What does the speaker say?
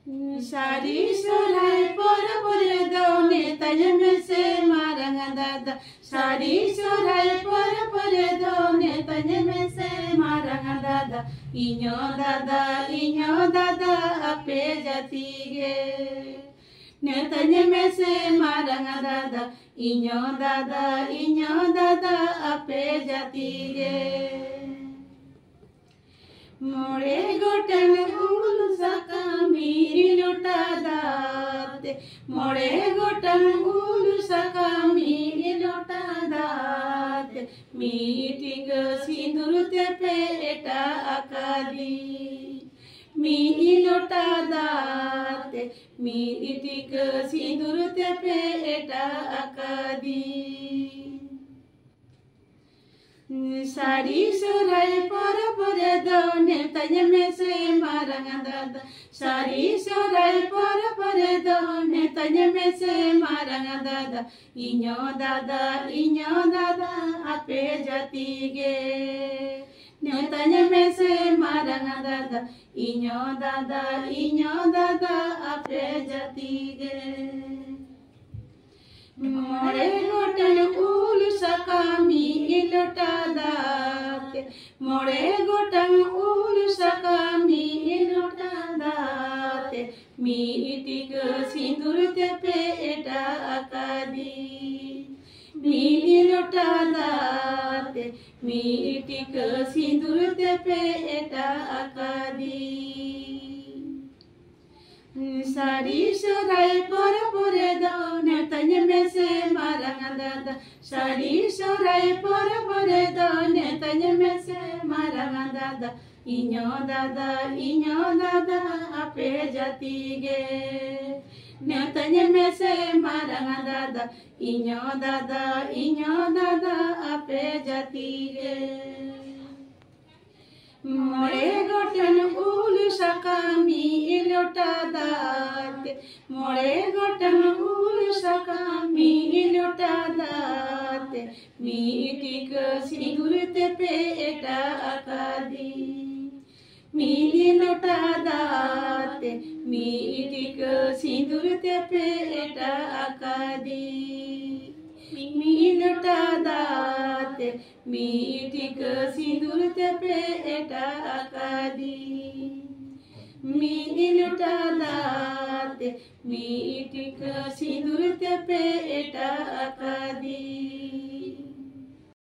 सारी सोराय पर दौने तजमे से मारंग दादा सारी सोराय पर दौने तजमे से मारंग दादा इño दादा अपे जाती गे ने तजमे से मारंग दादा इño दादा अपे जाती गे मोड़े गोटन उल सकामी लोटा दाते मोड़े गोटन उल सकामी लोटा दाते मीटिंग सिंदूर ते पेटा अकाली मी लोटा दाते मीटिंग सिंदूर ते पेटा अकाली सारी सोराय पर दौने तजमे से मारंग दादा सारी सोराय पर दौने तजमे से मारंग दादा इño दादा अपे जाती गे ने तजमे से मारंग दादा इño दादा अपे जाती गे मोड़े गोटन उल सकामी लोटा दाते मोड़े गोटन उल सकामी लोटा दाते मीटिक सिंदूर ते पेटा अकादी मी लोटा दाते मीटिक सिंदूर ते पेटा अकादी सारी सोराय पर दौने तजमे से मारंग दादा सारी सोराय पर दौने तजमे से मारंग दादा इño दादा अपे जाती गे ने तजमे से मारंग दादा इño दादा अपे जाती गे मोड़े गोटन उल सकामी लोटा दाते मोड़े गोटन उल सकामी लोटा दाते मीटिक सिंदूर ते पेटा अकादी मी लोटा दाते मीटिक सिंदूर ते पेटा अकादी मी लोटा दाते मीटिक सिंदूर ते पेटा अकादी मी लोटा दाते मीटिक सिंदूर ते पेटा अकादी।